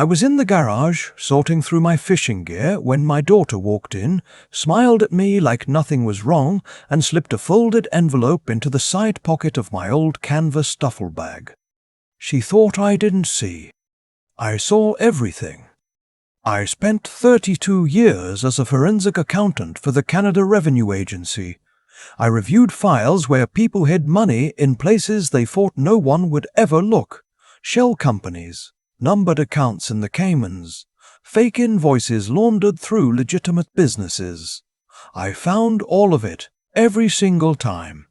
I was in the garage, sorting through my fishing gear, when my daughter walked in, smiled at me like nothing was wrong, and slipped a folded envelope into the side pocket of my old canvas duffel bag. She thought I didn't see. I saw everything. I spent 32 years as a forensic accountant for the Canada Revenue Agency. I reviewed files where people hid money in places they thought no one would ever look. Shell companies, numbered accounts in the Caymans, fake invoices laundered through legitimate businesses. I found all of it, every single time.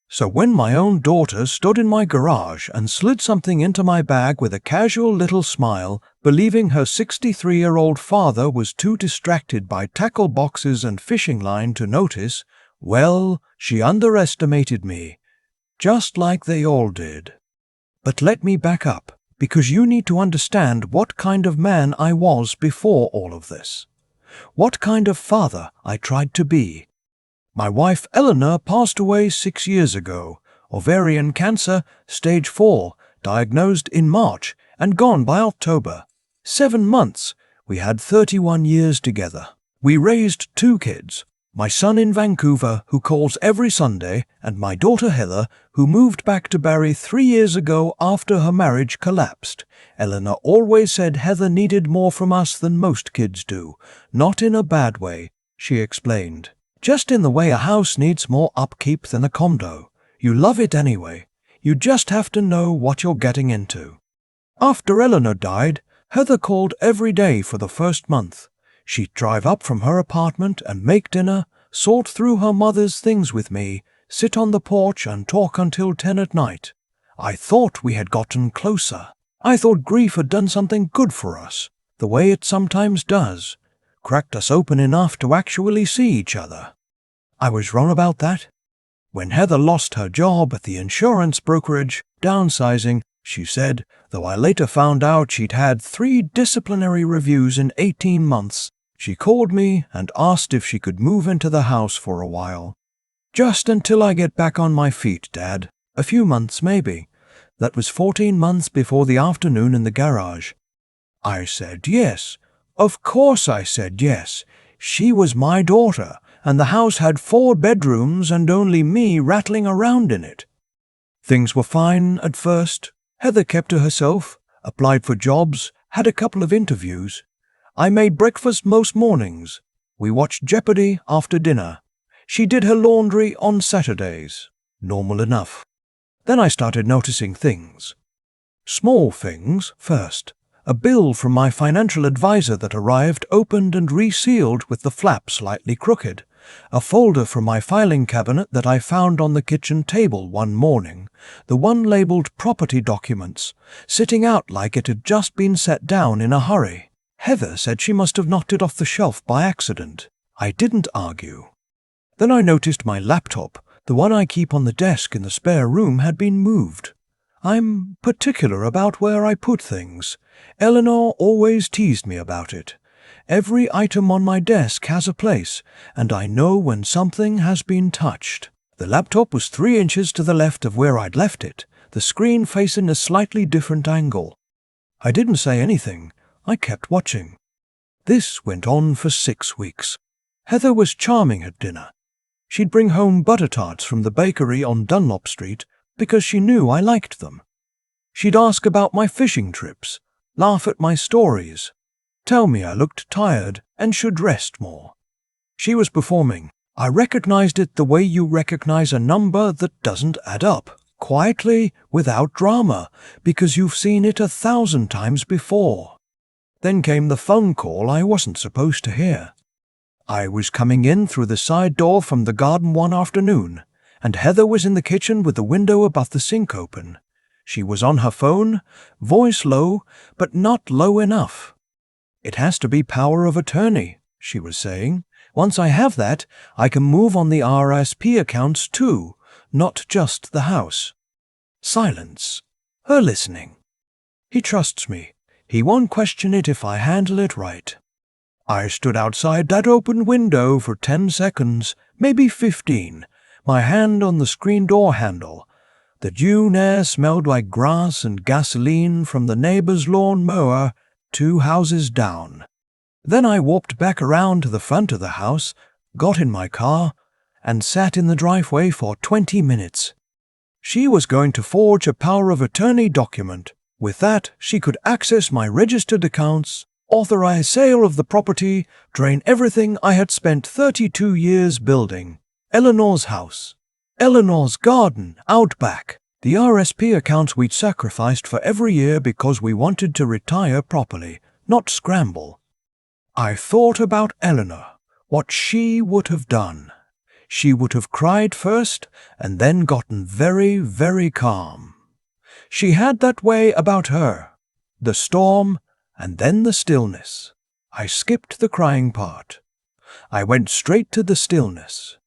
So when my own daughter stood in my garage and slid something into my bag with a casual little smile, believing her 63-year-old father was too distracted by tackle boxes and fishing line to notice, well, she underestimated me, just like they all did. But let me back up, because you need to understand what kind of man I was before all of this. What kind of father I tried to be. My wife Eleanor passed away 6 years ago. Ovarian cancer, stage 4, diagnosed in March and gone by October. 7 months. We had 31 years together. We raised 2 kids. My son in Vancouver, who calls every Sunday, and my daughter Heather, who moved back to Barrie 3 years ago after her marriage collapsed. Eleanor always said Heather needed more from us than most kids do. Not in a bad way, she explained. Just in the way a house needs more upkeep than a condo. You love it anyway. You just have to know what you're getting into. After Eleanor died, Heather called every day for the first month. She'd drive up from her apartment and make dinner, sort through her mother's things with me, sit on the porch and talk until 10 at night. I thought we had gotten closer. I thought grief had done something good for us, the way it sometimes does. Cracked us open enough to actually see each other. I was wrong about that. When Heather lost her job at the insurance brokerage, downsizing, she said, though I later found out she'd had 3 disciplinary reviews in 18 months, she called me and asked if she could move into the house for a while. Just until I get back on my feet, Dad. A few months, maybe. That was 14 months before the afternoon in the garage. I said yes. Of course I said yes. She was my daughter, and the house had 4 bedrooms and only me rattling around in it. Things were fine at first. Heather kept to herself, applied for jobs, had a couple of interviews. I made breakfast most mornings. We watched Jeopardy after dinner. She did her laundry on Saturdays. Normal enough. Then I started noticing things. Small things first. A bill from my financial advisor that arrived opened and resealed with the flap slightly crooked. A folder from my filing cabinet that I found on the kitchen table one morning, the one labeled property documents, sitting out like it had just been set down in a hurry. Heather said she must have knocked it off the shelf by accident. I didn't argue. Then I noticed my laptop, the one I keep on the desk in the spare room, had been moved. I'm particular about where I put things. Eleanor always teased me about it. Every item on my desk has a place, and I know when something has been touched. The laptop was 3 inches to the left of where I'd left it, the screen facing a slightly different angle. I didn't say anything. I kept watching. This went on for 6 weeks. Heather was charming at dinner. She'd bring home butter tarts from the bakery on Dunlop Street because she knew I liked them. She'd ask about my fishing trips, laugh at my stories, tell me I looked tired and should rest more. She was performing. I recognized it the way you recognize a number that doesn't add up, quietly, without drama, because you've seen it 1,000 times before. Then came the phone call I wasn't supposed to hear. I was coming in through the side door from the garden one afternoon, and Heather was in the kitchen with the window above the sink open. She was on her phone, voice low, but not low enough. It has to be power of attorney, she was saying. Once I have that, I can move on the RSP accounts too, not just the house. Silence. Her listening. He trusts me. He won't question it if I handle it right. I stood outside that open window for 10 seconds, maybe 15, my hand on the screen door handle. The June air smelled like grass and gasoline from the neighbor's lawn mower, 2 houses down. Then I walked back around to the front of the house, got in my car, and sat in the driveway for 20 minutes. She was going to forge a power of attorney document. With that, she could access my registered accounts, authorize sale of the property, drain everything I had spent 32 years building. Eleanor's house, Eleanor's garden, out back. The RSP accounts we'd sacrificed for every year because we wanted to retire properly, not scramble. I thought about Eleanor, what she would have done. She would have cried first and then gotten very, very calm. She had that way about her, the storm and then the stillness. I skipped the crying part. I went straight to the stillness.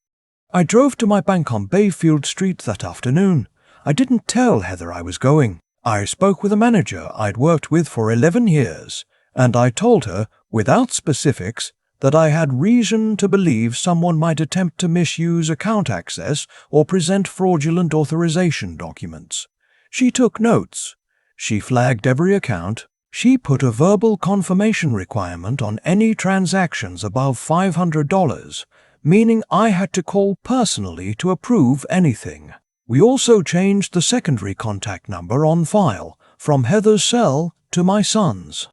I drove to my bank on Bayfield Street that afternoon. I didn't tell Heather I was going. I spoke with a manager I'd worked with for 11 years, and I told her, without specifics, that I had reason to believe someone might attempt to misuse account access or present fraudulent authorization documents. She took notes. She flagged every account. She put a verbal confirmation requirement on any transactions above $500, meaning I had to call personally to approve anything. We also changed the secondary contact number on file from Heather's cell to my son's.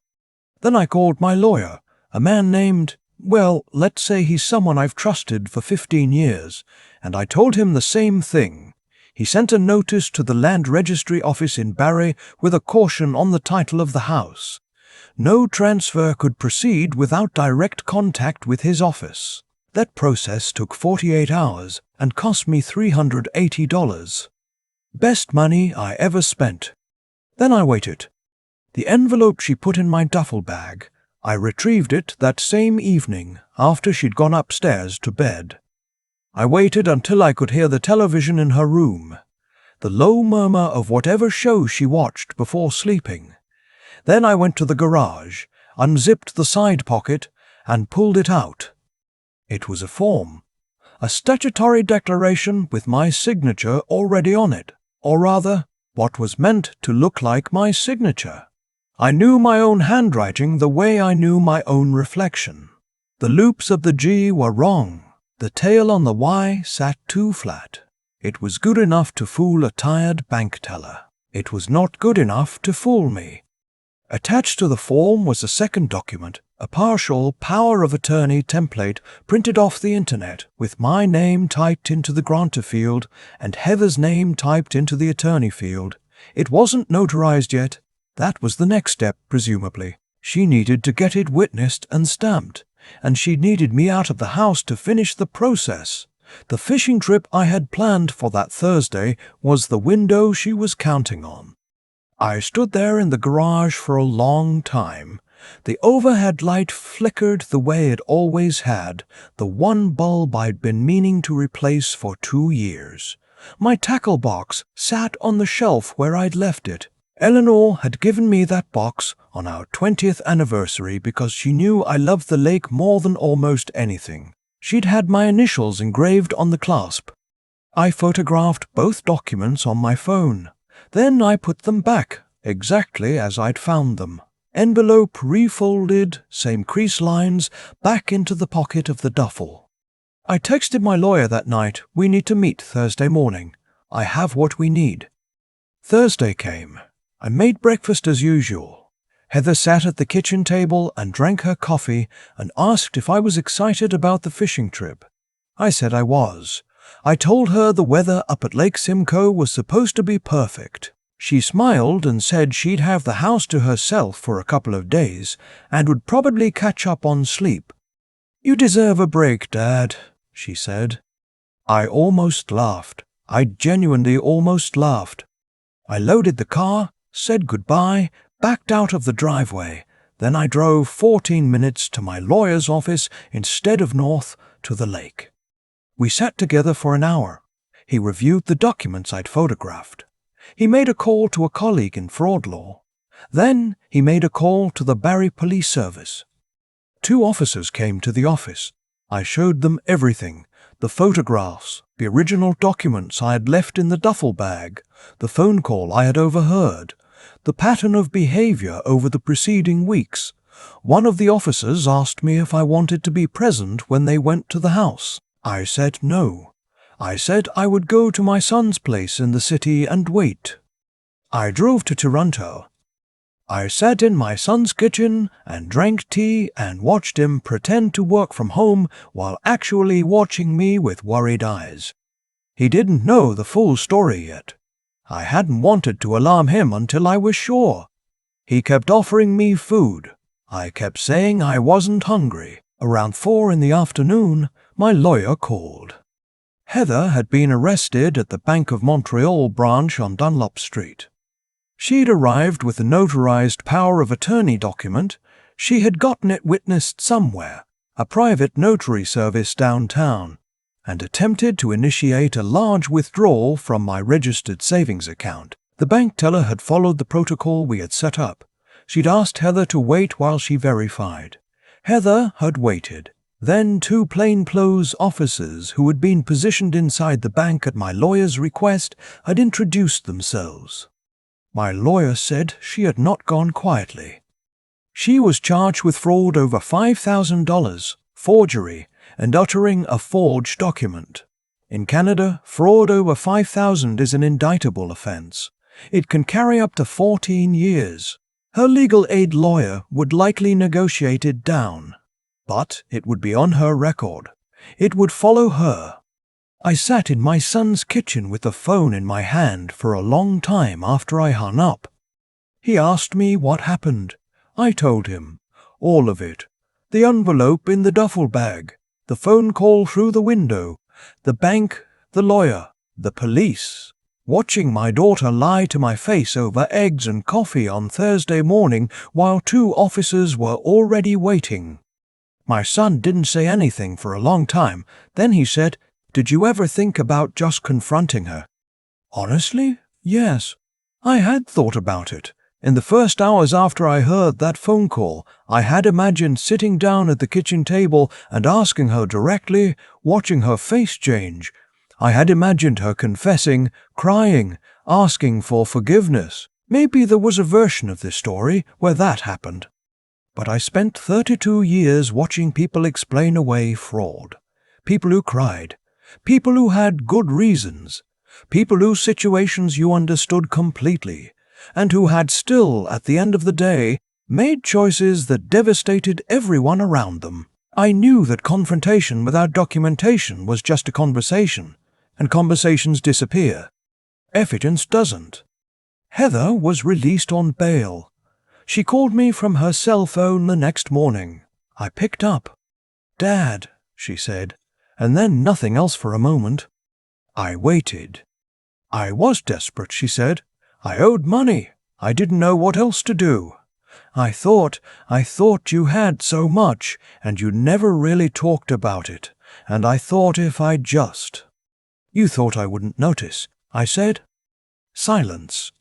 Then I called my lawyer, a man named, well, let's say he's someone I've trusted for 15 years, and I told him the same thing. He sent a notice to the land registry office in Barry with a caution on the title of the house. No transfer could proceed without direct contact with his office. That process took 48 hours and cost me $380. Best money I ever spent. Then I waited. The envelope she put in my duffel bag, I retrieved it that same evening after she'd gone upstairs to bed. I waited until I could hear the television in her room, the low murmur of whatever show she watched before sleeping. Then I went to the garage, unzipped the side pocket, and pulled it out. It was a form, a statutory declaration with my signature already on it, or rather, what was meant to look like my signature. I knew my own handwriting the way I knew my own reflection. The loops of the G were wrong. The tail on the Y sat too flat. It was good enough to fool a tired bank teller. It was not good enough to fool me. Attached to the form was a second document, a partial power of attorney template printed off the internet with my name typed into the grantor field and Heather's name typed into the attorney field. It wasn't notarized yet. That was the next step, presumably. She needed to get it witnessed and stamped, and she needed me out of the house to finish the process. The fishing trip I had planned for that Thursday was the window she was counting on. I stood there in the garage for a long time. The overhead light flickered the way it always had, the one bulb I'd been meaning to replace for 2 years. My tackle box sat on the shelf where I'd left it. Eleanor had given me that box on our 20th anniversary because she knew I loved the lake more than almost anything. She'd had my initials engraved on the clasp. I photographed both documents on my phone. Then I put them back, exactly as I'd found them. Envelope refolded, same crease lines, back into the pocket of the duffel. I texted my lawyer that night, we need to meet Thursday morning. I have what we need. Thursday came. I made breakfast as usual. Heather sat at the kitchen table and drank her coffee and asked if I was excited about the fishing trip. I said I was. I told her the weather up at Lake Simcoe was supposed to be perfect. She smiled and said she'd have the house to herself for a couple of days and would probably catch up on sleep. "You deserve a break, Dad," she said. I almost laughed. I genuinely almost laughed. I loaded the car, said goodbye, backed out of the driveway. Then I drove 14 minutes to my lawyer's office instead of north to the lake. We sat together for an hour. He reviewed the documents I'd photographed. He made a call to a colleague in fraud law. Then he made a call to the Barry Police Service. 2 officers came to the office. I showed them everything, the photographs, the original documents I had left in the duffel bag, the phone call I had overheard, the pattern of behavior over the preceding weeks. One of the officers asked me if I wanted to be present when they went to the house. I said no. I said I would go to my son's place in the city and wait. I drove to Toronto. I sat in my son's kitchen and drank tea and watched him pretend to work from home while actually watching me with worried eyes. He didn't know the full story yet. I hadn't wanted to alarm him until I was sure. He kept offering me food. I kept saying I wasn't hungry. Around 4 in the afternoon, my lawyer called. Heather had been arrested at the Bank of Montreal branch on Dunlop Street. She'd arrived with a notarized power of attorney document. She had gotten it witnessed somewhere, a private notary service downtown, and attempted to initiate a large withdrawal from my registered savings account. The bank teller had followed the protocol we had set up. She'd asked Heather to wait while she verified. Heather had waited. Then 2 plainclothes officers who had been positioned inside the bank at my lawyer's request had introduced themselves. My lawyer said she had not gone quietly. She was charged with fraud over $5,000, forgery, and uttering a forged document. In Canada, fraud over $5,000 is an indictable offense. It can carry up to 14 years. Her legal aid lawyer would likely negotiate it down, but it would be on her record. It would follow her. I sat in my son's kitchen with the phone in my hand for a long time after I hung up. He asked me what happened. I told him. All of it. The envelope in the duffel bag, the phone call through the window, the bank, the lawyer, the police. Watching my daughter lie to my face over eggs and coffee on Thursday morning while 2 officers were already waiting. My son didn't say anything for a long time. Then he said, "Did you ever think about just confronting her?" Honestly, yes. I had thought about it. In the first hours after I heard that phone call, I had imagined sitting down at the kitchen table and asking her directly, watching her face change. I had imagined her confessing, crying, asking for forgiveness. Maybe there was a version of this story where that happened. But I spent 32 years watching people explain away fraud. People who cried. People who had good reasons. People whose situations you understood completely, and who had still, at the end of the day, made choices that devastated everyone around them. I knew that confrontation without documentation was just a conversation, and conversations disappear. Evidence doesn't. Heather was released on bail. She called me from her cell phone the next morning. I picked up. "Dad," she said, and then nothing else for a moment. I waited. I was desperate, she said. I owed money. I didn't know what else to do. I thought you had so much, and you never really talked about it, and I thought if I just... You thought I wouldn't notice, I said. Silence.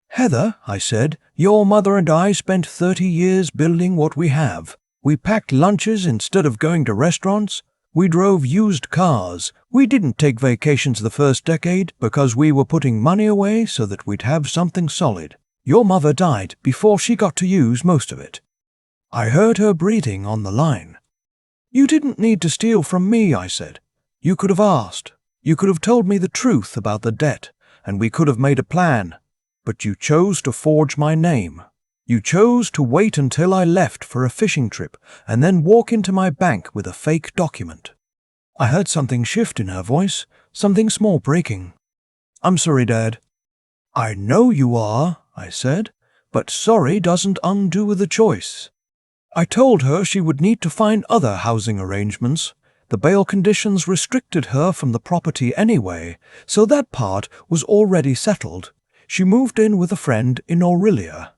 "Heather," I said, "your mother and I spent 30 years building what we have. We packed lunches instead of going to restaurants. We drove used cars. We didn't take vacations the first decade because we were putting money away so that we'd have something solid. Your mother died before she got to use most of it." I heard her breathing on the line. "You didn't need to steal from me," I said. "You could have asked. You could have told me the truth about the debt, and we could have made a plan. But you chose to forge my name. You chose to wait until I left for a fishing trip and then walk into my bank with a fake document." I heard something shift in her voice, something small breaking. "I'm sorry, Dad." "I know you are," I said, "but sorry doesn't undo the choice." I told her she would need to find other housing arrangements. The bail conditions restricted her from the property anyway, so that part was already settled. She moved in with a friend in Aurelia.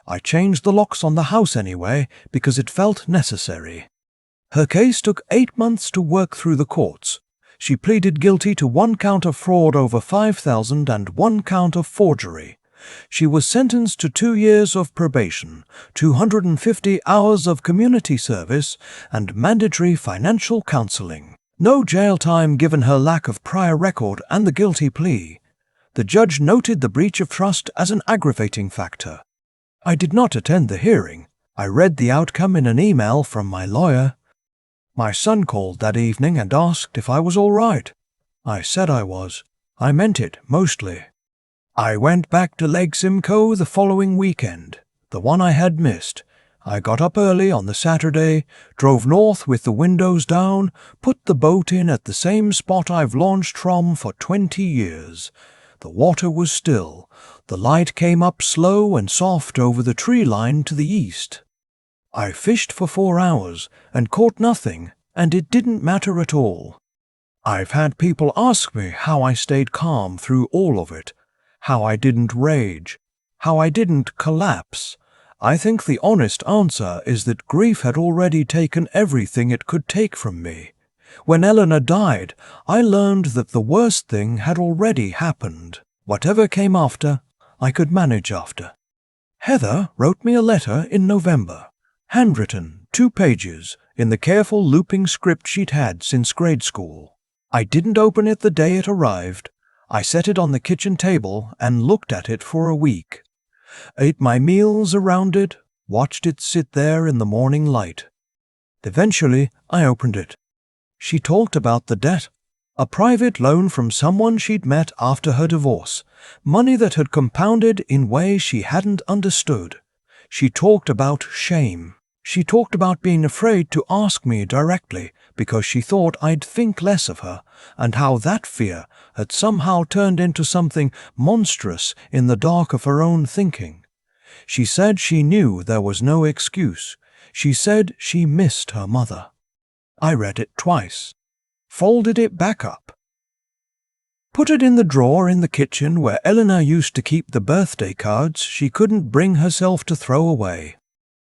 I changed the locks on the house anyway because it felt necessary. Her case took 8 months to work through the courts. She pleaded guilty to 1 count of fraud over $5,000 and 1 count of forgery. She was sentenced to 2 years of probation, 250 hours of community service, and mandatory financial counseling. No jail time given her lack of prior record and the guilty plea. The judge noted the breach of trust as an aggravating factor. I did not attend the hearing. I read the outcome in an email from my lawyer. My son called that evening and asked if I was all right. I said I was. I meant it, mostly. I went back to Lake Simcoe the following weekend, the one I had missed. I got up early on the Saturday, drove north with the windows down, put the boat in at the same spot I've launched from for 20 years. The water was still. The light came up slow and soft over the tree line to the east. I fished for 4 hours and caught nothing, and it didn't matter at all. I've had people ask me how I stayed calm through all of it, how I didn't rage, how I didn't collapse. I think the honest answer is that grief had already taken everything it could take from me. When Eleanor died, I learned that the worst thing had already happened. Whatever came after, I could manage after. Heather wrote me a letter in November, handwritten, 2 pages, in the careful looping script she'd had since grade school. I didn't open it the day it arrived. I set it on the kitchen table and looked at it for a week. Ate my meals around it, watched it sit there in the morning light. Eventually, I opened it. She talked about the debt, a private loan from someone she'd met after her divorce, money that had compounded in ways she hadn't understood. She talked about shame. She talked about being afraid to ask me directly because she thought I'd think less of her, and how that fear had somehow turned into something monstrous in the dark of her own thinking. She said she knew there was no excuse. She said she missed her mother. I read it twice, folded it back up, put it in the drawer in the kitchen where Eleanor used to keep the birthday cards she couldn't bring herself to throw away.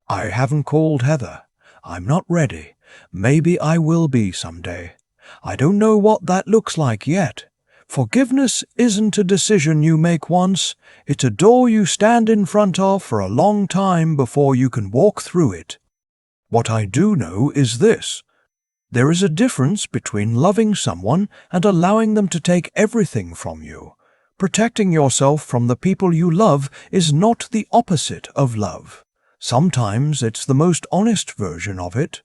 I haven't called Heather. I'm not ready. Maybe I will be someday. I don't know what that looks like yet. Forgiveness isn't a decision you make once. It's a door you stand in front of for a long time before you can walk through it. What I do know is this. There is a difference between loving someone and allowing them to take everything from you. Protecting yourself from the people you love is not the opposite of love. Sometimes it's the most honest version of it.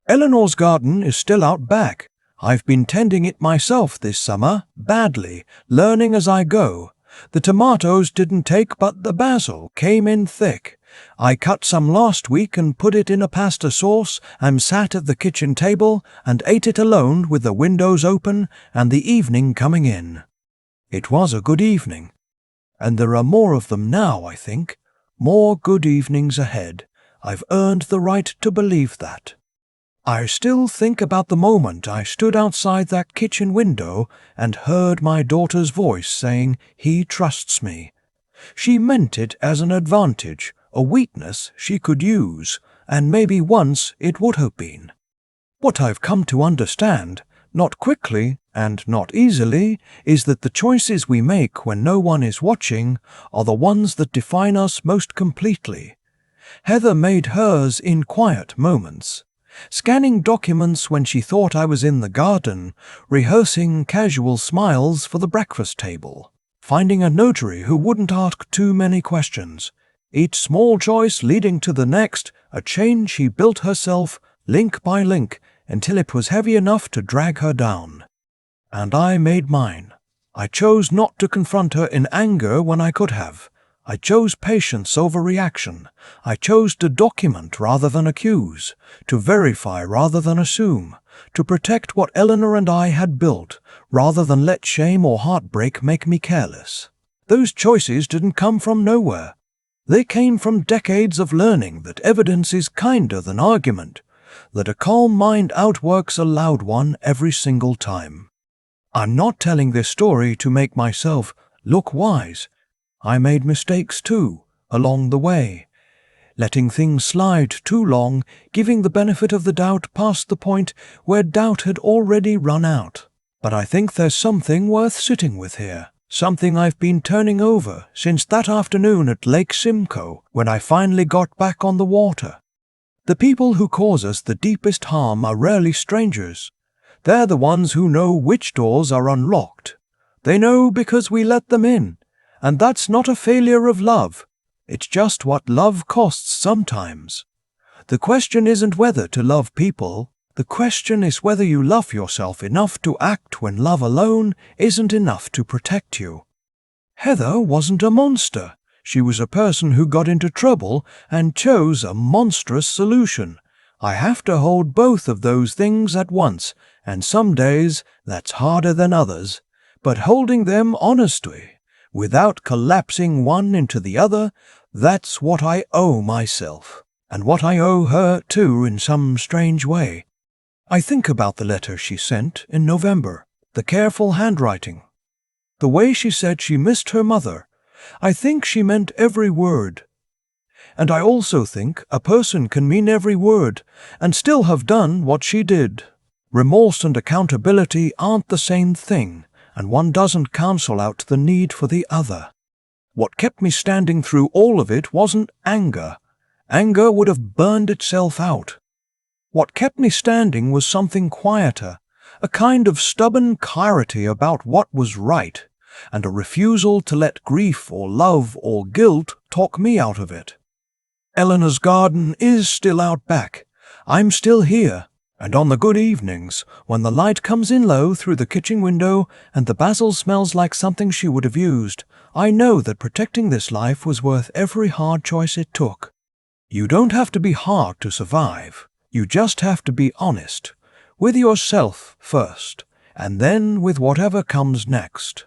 Eleanor's garden is still out back. I've been tending it myself this summer, badly, learning as I go. The tomatoes didn't take, but the basil came in thick. I cut some last week and put it in a pasta sauce and sat at the kitchen table and ate it alone with the windows open and the evening coming in. It was a good evening. And there are more of them now, I think. More good evenings ahead. I've earned the right to believe that. I still think about the moment I stood outside that kitchen window and heard my daughter's voice saying, "He trusts me." She meant it as an advantage, a weakness she could use, and maybe once it would have been. What I've come to understand, not quickly and not easily, is that the choices we make when no one is watching are the ones that define us most completely. Heather made hers in quiet moments. Scanning documents when she thought I was in the garden, rehearsing casual smiles for the breakfast table, finding a notary who wouldn't ask too many questions. Each small choice leading to the next, a chain she built herself, link by link, until it was heavy enough to drag her down. And I made mine. I chose not to confront her in anger when I could have. I chose patience over reaction. I chose to document rather than accuse, to verify rather than assume, to protect what Eleanor and I had built, rather than let shame or heartbreak make me careless. Those choices didn't come from nowhere. They came from decades of learning that evidence is kinder than argument, that a calm mind outworks a loud one every single time. I'm not telling this story to make myself look wise. I made mistakes too, along the way. Letting things slide too long, giving the benefit of the doubt past the point where doubt had already run out. But I think there's something worth sitting with here. Something I've been turning over since that afternoon at Lake Simcoe when I finally got back on the water. The people who cause us the deepest harm are rarely strangers. They're the ones who know which doors are unlocked. They know because we let them in, and that's not a failure of love. It's just what love costs sometimes. The question isn't whether to love people. The question is whether you love yourself enough to act when love alone isn't enough to protect you. Heather wasn't a monster. She was a person who got into trouble and chose a monstrous solution. I have to hold both of those things at once, and some days that's harder than others. But holding them honestly, without collapsing one into the other, that's what I owe myself, and what I owe her too in some strange way. I think about the letter she sent in November, the careful handwriting, the way she said she missed her mother. I think she meant every word. And I also think a person can mean every word and still have done what she did. Remorse and accountability aren't the same thing, and one doesn't cancel out the need for the other. What kept me standing through all of it wasn't anger. Anger would have burned itself out. What kept me standing was something quieter, a kind of stubborn clarity about what was right, and a refusal to let grief or love or guilt talk me out of it. Eleanor's garden is still out back. I'm still here, and on the good evenings, when the light comes in low through the kitchen window and the basil smells like something she would have used, I know that protecting this life was worth every hard choice it took. You don't have to be hard to survive. You just have to be honest, with yourself first, and then with whatever comes next.